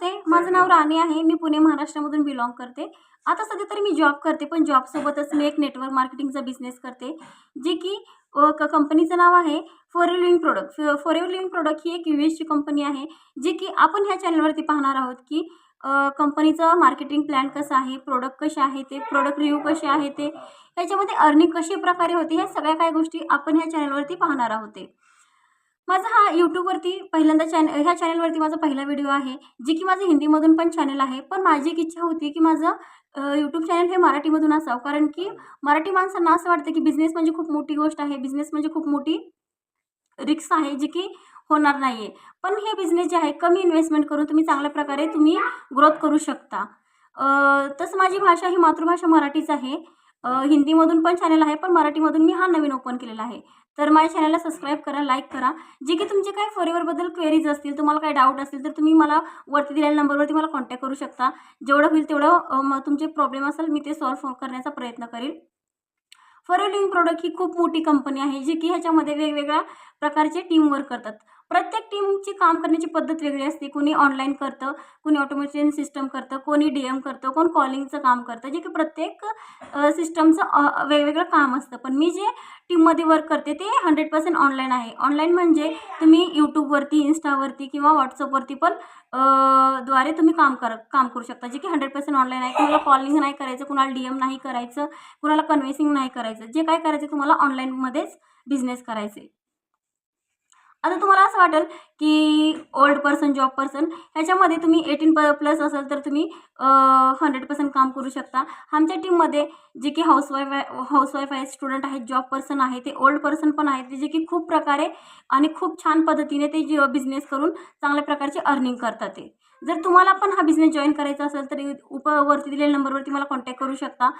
नमस्ते, माझं नाव राणी आहे. मी पुणे महाराष्ट्रामधून बिलॉंग करते. आता सध्या तरी मी जॉब करते, पण जॉबसोबतच मी एक नेटवर्क मार्केटिंगचा बिझनेस करते, जे की कंपनीचं नाव आहे forever living product. Forever living product ही एक यूएसची कंपनी आहे, जी की आपण ह्या चॅनलवरती पाहणार आहोत की कंपनीचं मार्केटिंग प्लॅन कसं आहे, प्रोडक्ट कसे आहे ते, प्रोडक्ट रिव्ह्यू कसे आहे ते, याच्यामध्ये अर्निंग कशा प्रकारे होते, ह्या सगळ्या काही गोष्टी आपण ह्या चॅनलवरती पाहणार आहोत. माझा हा यूट्यूबवरती पहिल्यांदा ह्या चॅनलवरती माझा पहिला व्हिडिओ आहे, जे की माझं हिंदीमधून पण चॅनल आहे. पण माझी एक इच्छा होती की माझं यूट्यूब चॅनल हे मराठीमधून असावं, कारण की मराठी माणसांना असं वाटतं की बिझनेस म्हणजे खूप मोठी गोष्ट आहे, बिझनेस म्हणजे खूप मोठी रिस्क आहे, जी की होणार नाही आहे. पण हे बिझनेस जे आहे कमी इन्व्हेस्टमेंट करून तुम्ही चांगल्या प्रकारे ग्रोथ करू शकता. तसं माझी भाषा ही मातृभाषा मराठीच आहे. हिंदीमधून पण चॅनल आहे, पण मराठीमधून मी हा नवीन ओपन केलेला आहे. तर माझ्या चॅनलला सबस्क्राईब करा, लाईक करा. जे की तुमचे काही फॉरेव्हरबद्दल क्वेरीज असतील, तुम्हाला काही डाऊट असतील, तर तुम्ही मला वरती दिलेल्या नंबरवरती मला कॉन्टॅक्ट करू शकता. जेवढं होईल तेवढं मग तुमचे प्रॉब्लेम असेल मी ते सॉल्व्ह करण्याचा प्रयत्न करेल. फॉरेव्हर लिव्हिंग प्रोडक्ट ही खूप मोठी कंपनी आहे, जी की ह्याच्यामध्ये वेगवेगळ्या प्रकारचे टीम वर्क करतात. प्रत्येक टीमची काम करण्याची पद्धत वेगळी असते. कोणी ऑनलाईन करतं, कोणी ऑटोमेशन सिस्टम करतं, कोणी डीएम करतं, कोण कॉलिंगचं काम करतं, जे की प्रत्येक सिस्टमचं वेगवेगळं काम असतं. पण मी जे टीममध्ये वर्क करते ते 100% ऑनलाईन आहे. ऑनलाईन म्हणजे तुम्ही यूट्यूबवरती, इन्स्टावरती किंवा व्हॉट्सअपवरती पण द्वारे तुम्ही काम करू शकता, जे की 100% ऑनलाईन आहे. तुम्हाला कॉलिंग नाही करायचं, कुणाला डीएम नाही करायचं, कुणाला कन्व्हिन्सिंग नाही करायचं. जे काय करायचं तुम्हाला ऑनलाईनमध्येच बिझनेस करायचा आहे. आता तुम्हाला असं वाटेल की ओल्ड पर्सन, जॉब पर्सन ह्याच्यामध्ये तुम्ही 18 प्लस असाल तर तुम्ही 100% काम करू शकता. आमच्या टीममध्ये जे की हाऊसवाईफ आहे, स्टुडंट आहेत, जॉब पर्सन आहे, ते ओल्ड पर्सन पण आहेत, जे की खूप प्रकारे आणि खूप छान पद्धतीने ते बिझनेस करून चांगल्या प्रकारचे अर्निंग करतात ते. जर तुम्हाला पण हा बिझनेस जॉइन करायचा असेल तर वरती दिलेल्या नंबरवरती मला कॉन्टॅक्ट करू शकता.